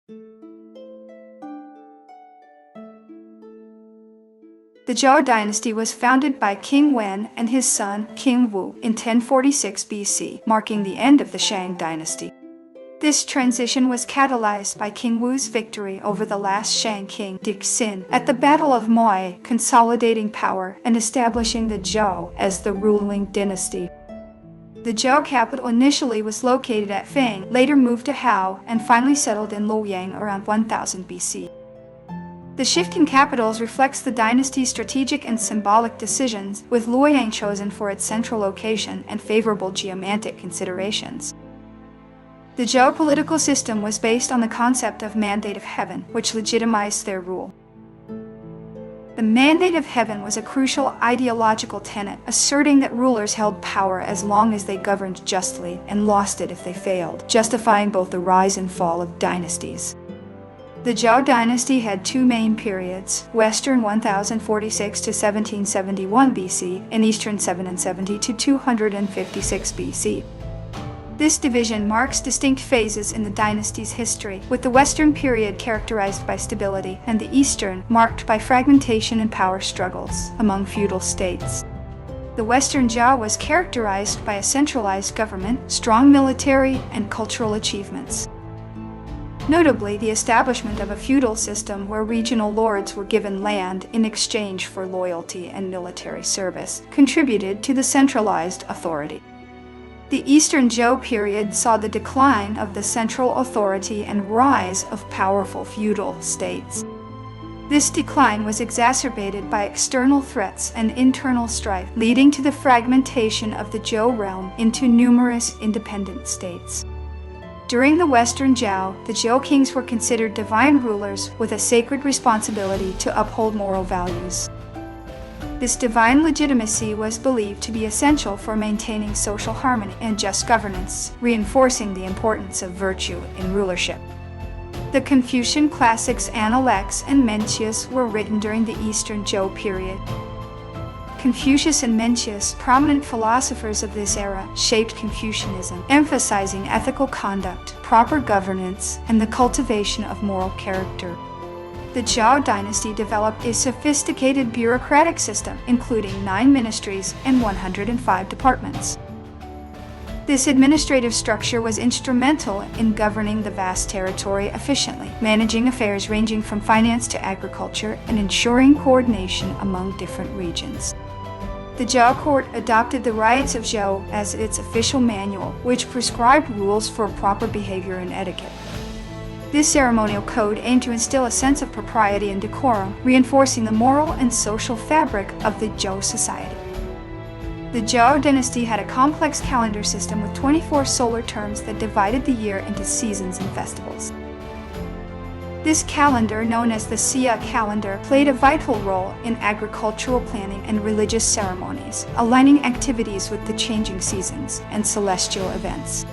The Zhou Dynasty was founded by King Wen and his son, King Wu, in 1046 BC, marking the end of the Shang dynasty. This transition was catalyzed by King Wu's victory over the last Shang king, Dixin, at the Battle of Moai, consolidating power and establishing the Zhou as the ruling dynasty. The Zhou capital initially was located at Feng, later moved to Hao, and finally settled in Luoyang around 1000 BC. The shift in capitals reflects the dynasty's strategic and symbolic decisions, with Luoyang chosen for its central location and favorable geomantic considerations. The Zhou political system was based on the concept of mandate of heaven, which legitimized their rule. The mandate of heaven was a crucial ideological tenet, asserting that rulers held power as long as they governed justly and lost it if they failed, justifying both the rise and fall of dynasties. The Zhou dynasty had two main periods, Western 1046 to 1771 BC and Eastern 770 to 256 BC. This division marks distinct phases in the dynasty's history, with the Western period characterized by stability and the Eastern marked by fragmentation and power struggles among feudal states. The Western Zhou was characterized by a centralized government, strong military, and cultural achievements. Notably, the establishment of a feudal system where regional lords were given land in exchange for loyalty and military service contributed to the centralized authority. The Eastern Zhou period saw the decline of the central authority and rise of powerful feudal states. This decline was exacerbated by external threats and internal strife, leading to the fragmentation of the Zhou realm into numerous independent states. During the Western Zhou, the Zhou kings were considered divine rulers with a sacred responsibility to uphold moral values. This divine legitimacy was believed to be essential for maintaining social harmony and just governance, reinforcing the importance of virtue in rulership. The Confucian classics Analects and Mencius were written during the Eastern Zhou period. Confucius and Mencius, prominent philosophers of this era, shaped Confucianism, emphasizing ethical conduct, proper governance, and the cultivation of moral character. The Zhou dynasty developed a sophisticated bureaucratic system, including 9 ministries and 105 departments. This administrative structure was instrumental in governing the vast territory efficiently, managing affairs ranging from finance to agriculture, and ensuring coordination among different regions. The Zhou court adopted the Rites of Zhou as its official manual, which prescribed rules for proper behavior and etiquette. This ceremonial code aimed to instill a sense of propriety and decorum, reinforcing the moral and social fabric of the Zhou society. The Zhou dynasty had a complex calendar system with 24 solar terms that divided the year into seasons and festivals. This calendar, known as the Xia calendar, played a vital role in agricultural planning and religious ceremonies, aligning activities with the changing seasons and celestial events.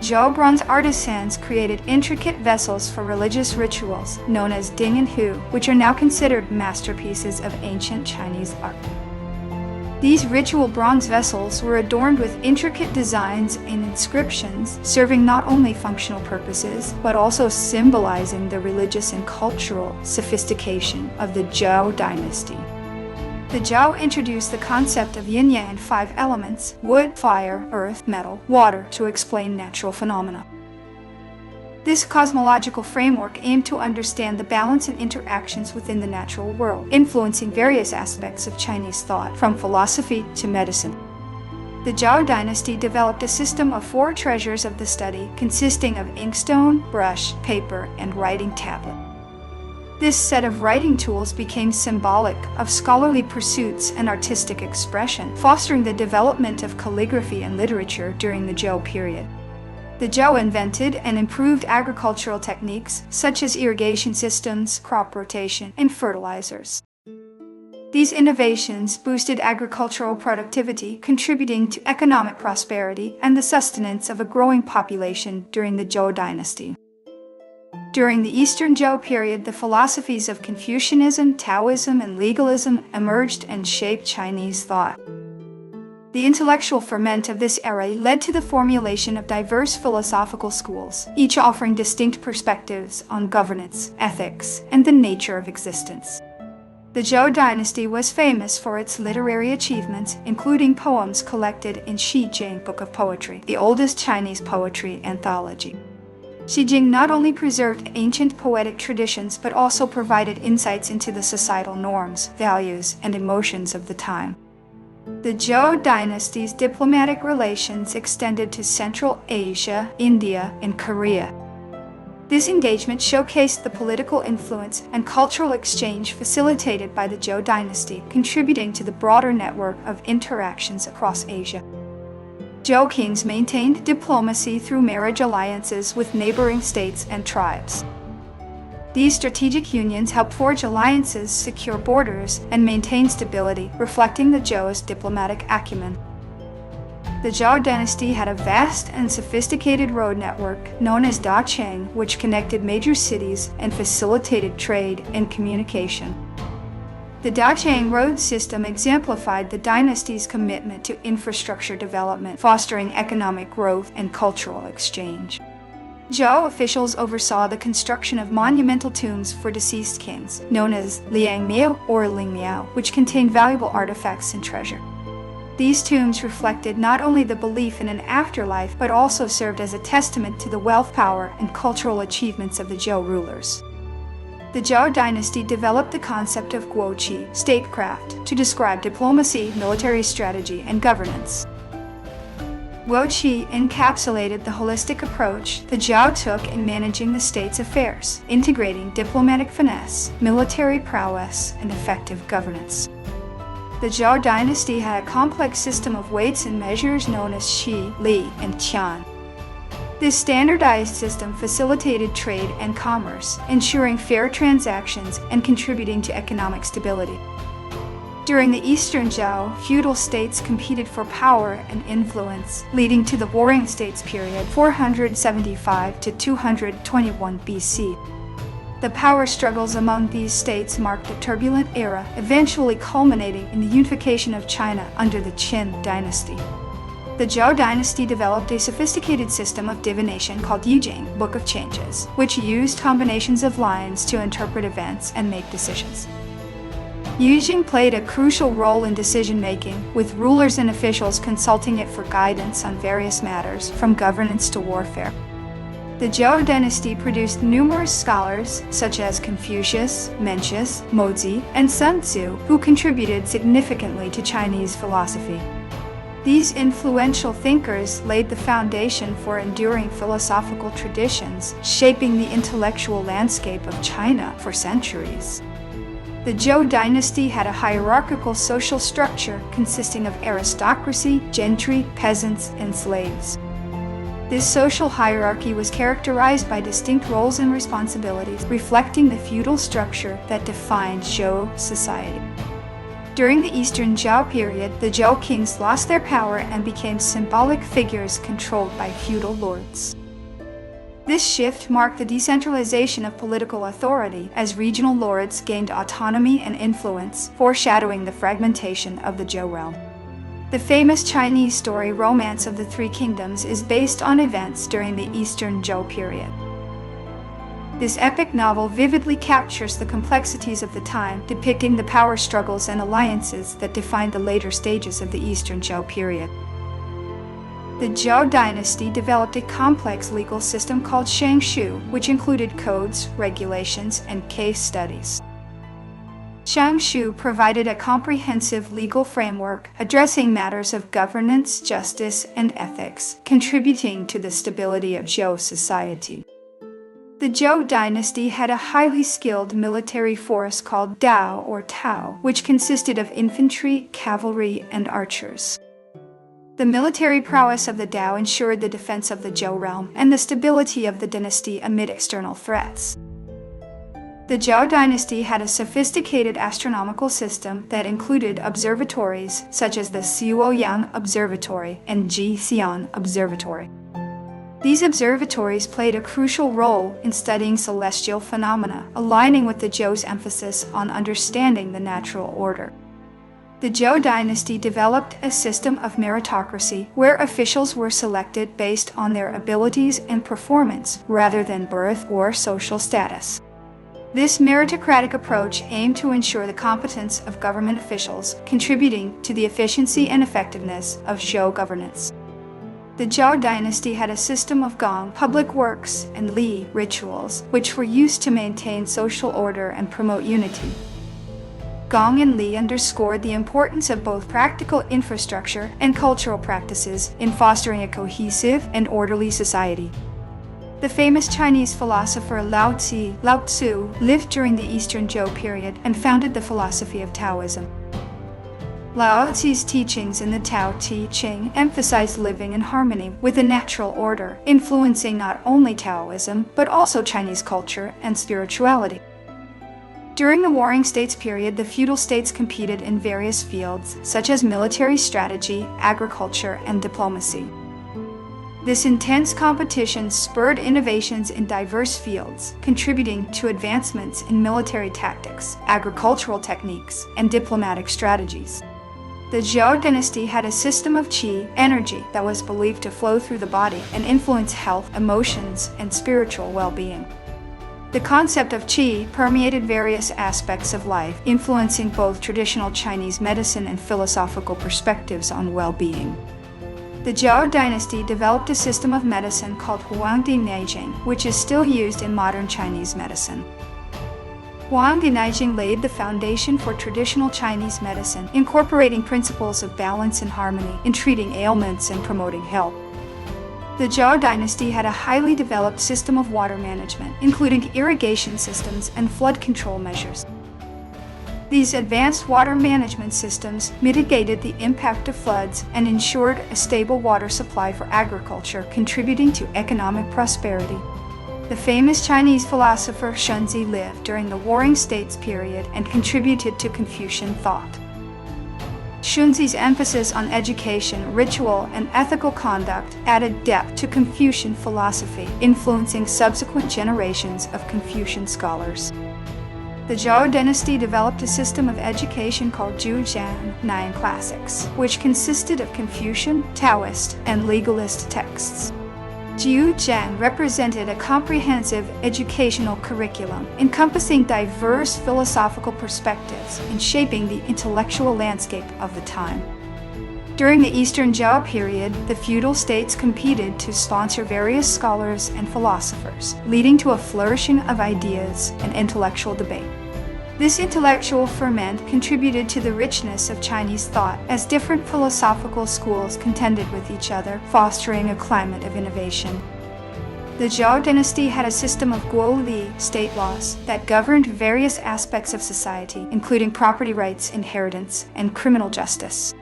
Zhou bronze artisans created intricate vessels for religious rituals, known as Ding and Hu, which are now considered masterpieces of ancient Chinese art. These ritual bronze vessels were adorned with intricate designs and inscriptions, serving not only functional purposes, but also symbolizing the religious and cultural sophistication of the Zhou dynasty. The Zhou introduced the concept of yin-yang, 5 elements: wood, fire, earth, metal, water, to explain natural phenomena. This cosmological framework aimed to understand the balance and interactions within the natural world, influencing various aspects of Chinese thought, from philosophy to medicine. The Zhou dynasty developed a system of 4 treasures of the study, consisting of inkstone, brush, paper, and writing tablet. This set of writing tools became symbolic of scholarly pursuits and artistic expression, fostering the development of calligraphy and literature during the Zhou period. The Zhou invented and improved agricultural techniques such as irrigation systems, crop rotation, and fertilizers. These innovations boosted agricultural productivity, contributing to economic prosperity and the sustenance of a growing population during the Zhou dynasty. During the Eastern Zhou period, the philosophies of Confucianism, Taoism, and legalism emerged and shaped Chinese thought. The intellectual ferment of this era led to the formulation of diverse philosophical schools, each offering distinct perspectives on governance, ethics, and the nature of existence. The Zhou Dynasty was famous for its literary achievements, including poems collected in Shi Jing Book of Poetry, the oldest Chinese poetry anthology. Shi Jing not only preserved ancient poetic traditions but also provided insights into the societal norms, values, and emotions of the time. The Zhou dynasty's diplomatic relations extended to Central Asia, India, and Korea. This engagement showcased the political influence and cultural exchange facilitated by the Zhou dynasty, contributing to the broader network of interactions across Asia. Zhou kings maintained diplomacy through marriage alliances with neighboring states and tribes. These strategic unions helped forge alliances, secure borders, and maintain stability, reflecting the Zhou's diplomatic acumen. The Zhou dynasty had a vast and sophisticated road network known as Dacheng, which connected major cities and facilitated trade and communication. The Dacheng road system exemplified the dynasty's commitment to infrastructure development, fostering economic growth and cultural exchange. Zhou officials oversaw the construction of monumental tombs for deceased kings, known as Liangmiao or Lingmiao, which contained valuable artifacts and treasure. These tombs reflected not only the belief in an afterlife, but also served as a testament to the wealth, power, and cultural achievements of the Zhou rulers. The Zhou dynasty developed the concept of guoqi, statecraft, to describe diplomacy, military strategy, and governance. Guoqi encapsulated the holistic approach the Zhou took in managing the state's affairs, integrating diplomatic finesse, military prowess, and effective governance. The Zhou dynasty had a complex system of weights and measures known as shi, li, and qian. This standardized system facilitated trade and commerce, ensuring fair transactions and contributing to economic stability. During the Eastern Zhou, feudal states competed for power and influence, leading to the Warring States period 475 to 221 BC. The power struggles among these states marked a turbulent era, eventually culminating in the unification of China under the Qin dynasty. The Zhou dynasty developed a sophisticated system of divination called Yijing, Book of Changes, which used combinations of lines to interpret events and make decisions. Yijing played a crucial role in decision-making, with rulers and officials consulting it for guidance on various matters, from governance to warfare. The Zhou dynasty produced numerous scholars, such as Confucius, Mencius, Mozi, and Sun Tzu, who contributed significantly to Chinese philosophy. These influential thinkers laid the foundation for enduring philosophical traditions, shaping the intellectual landscape of China for centuries. The Zhou dynasty had a hierarchical social structure consisting of aristocracy, gentry, peasants, and slaves. This social hierarchy was characterized by distinct roles and responsibilities, reflecting the feudal structure that defined Zhou society. During the Eastern Zhou period, the Zhou kings lost their power and became symbolic figures controlled by feudal lords. This shift marked the decentralization of political authority as regional lords gained autonomy and influence, foreshadowing the fragmentation of the Zhou realm. The famous Chinese story Romance of the Three Kingdoms is based on events during the Eastern Zhou period. This epic novel vividly captures the complexities of the time, depicting the power struggles and alliances that defined the later stages of the Eastern Zhou period. The Zhou dynasty developed a complex legal system called Shangshu, which included codes, regulations, and case studies. Shangshu provided a comprehensive legal framework addressing matters of governance, justice, and ethics, contributing to the stability of Zhou society. The Zhou dynasty had a highly skilled military force called Dao or Tao, which consisted of infantry, cavalry, and archers. The military prowess of the Dao ensured the defense of the Zhou realm and the stability of the dynasty amid external threats. The Zhou dynasty had a sophisticated astronomical system that included observatories such as the Xiaoyang Observatory and Jixian Observatory. These observatories played a crucial role in studying celestial phenomena, aligning with the Zhou's emphasis on understanding the natural order. The Zhou Dynasty developed a system of meritocracy where officials were selected based on their abilities and performance rather than birth or social status. This meritocratic approach aimed to ensure the competence of government officials, contributing to the efficiency and effectiveness of Zhou governance. The Zhou Dynasty had a system of gong, public works, and li, rituals, which were used to maintain social order and promote unity. Gong and li underscored the importance of both practical infrastructure and cultural practices in fostering a cohesive and orderly society. The famous Chinese philosopher Lao Tzu lived during the Eastern Zhou period and founded the philosophy of Taoism. Lao Tzu's teachings in the Tao Te Ching emphasized living in harmony with the natural order, influencing not only Taoism but also Chinese culture and spirituality. During the Warring States period, the feudal states competed in various fields, such as military strategy, agriculture, and diplomacy. This intense competition spurred innovations in diverse fields, contributing to advancements in military tactics, agricultural techniques, and diplomatic strategies. The Zhou Dynasty had a system of qi, energy, that was believed to flow through the body and influence health, emotions, and spiritual well-being. The concept of qi permeated various aspects of life, influencing both traditional Chinese medicine and philosophical perspectives on well-being. The Zhou Dynasty developed a system of medicine called Huangdi Neijing, which is still used in modern Chinese medicine. Huangdi Neijing laid the foundation for traditional Chinese medicine, incorporating principles of balance and harmony in treating ailments and promoting health. The Zhou Dynasty had a highly developed system of water management, including irrigation systems and flood control measures. These advanced water management systems mitigated the impact of floods and ensured a stable water supply for agriculture, contributing to economic prosperity. The famous Chinese philosopher Xunzi lived during the Warring States period and contributed to Confucian thought. Xunzi's emphasis on education, ritual, and ethical conduct added depth to Confucian philosophy, influencing subsequent generations of Confucian scholars. The Zhou Dynasty developed a system of education called Zhujian, 9 classics, which consisted of Confucian, Taoist, and legalist texts. Zhujian represented a comprehensive educational curriculum encompassing diverse philosophical perspectives and shaping the intellectual landscape of the time. During the Eastern Zhou period, the feudal states competed to sponsor various scholars and philosophers, leading to a flourishing of ideas and intellectual debate. This intellectual ferment contributed to the richness of Chinese thought as different philosophical schools contended with each other, fostering a climate of innovation. The Zhou Dynasty had a system of guoli, state laws, that governed various aspects of society, including property rights, inheritance, and criminal justice.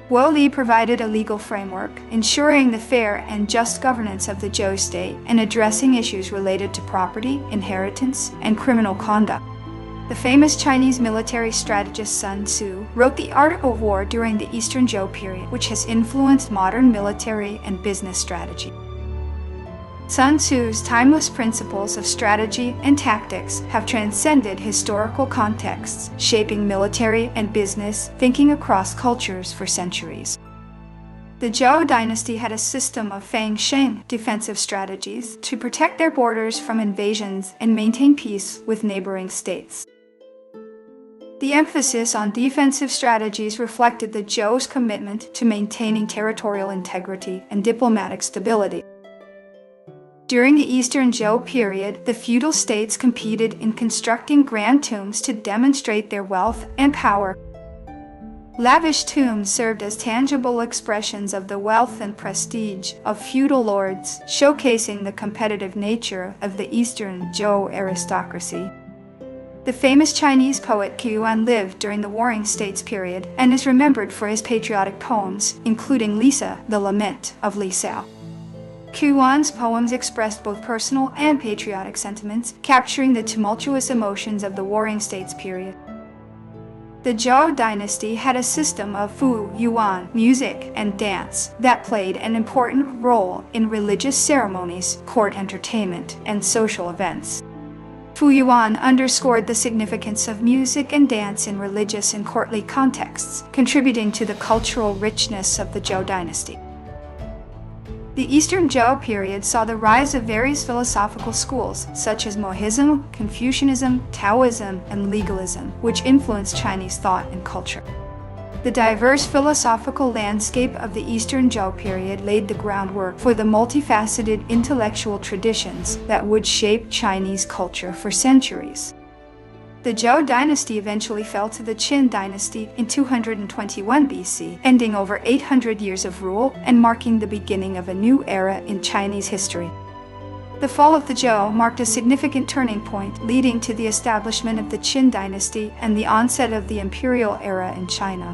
Guoli provided a legal framework, ensuring the fair and just governance of the Zhou state and addressing issues related to property, inheritance, and criminal conduct. The famous Chinese military strategist Sun Tzu wrote The Art of War during the Eastern Zhou period, which has influenced modern military and business strategy. Sun Tzu's timeless principles of strategy and tactics have transcended historical contexts, shaping military and business thinking across cultures for centuries. The Zhou Dynasty had a system of feng sheng, defensive strategies, to protect their borders from invasions and maintain peace with neighboring states. The emphasis on defensive strategies reflected the Zhou's commitment to maintaining territorial integrity and diplomatic stability. During the Eastern Zhou period, the feudal states competed in constructing grand tombs to demonstrate their wealth and power. Lavish tombs served as tangible expressions of the wealth and prestige of feudal lords, showcasing the competitive nature of the Eastern Zhou aristocracy. The famous Chinese poet Qu Yuan lived during the Warring States period and is remembered for his patriotic poems, including Lisa, the Lament of Li Xiao. Qu Yuan's poems expressed both personal and patriotic sentiments, capturing the tumultuous emotions of the Warring States period. The Zhou Dynasty had a system of Fu Yuan, music and dance, that played an important role in religious ceremonies, court entertainment, and social events. Fuyuan underscored the significance of music and dance in religious and courtly contexts, contributing to the cultural richness of the Zhou dynasty. The Eastern Zhou period saw the rise of various philosophical schools, such as Mohism, Confucianism, Taoism, and legalism, which influenced Chinese thought and culture. The diverse philosophical landscape of the Eastern Zhou period laid the groundwork for the multifaceted intellectual traditions that would shape Chinese culture for centuries. The Zhou dynasty eventually fell to the Qin dynasty in 221 BC, ending over 800 years of rule and marking the beginning of a new era in Chinese history. The fall of the Zhou marked a significant turning point, leading to the establishment of the Qin dynasty and the onset of the imperial era in China.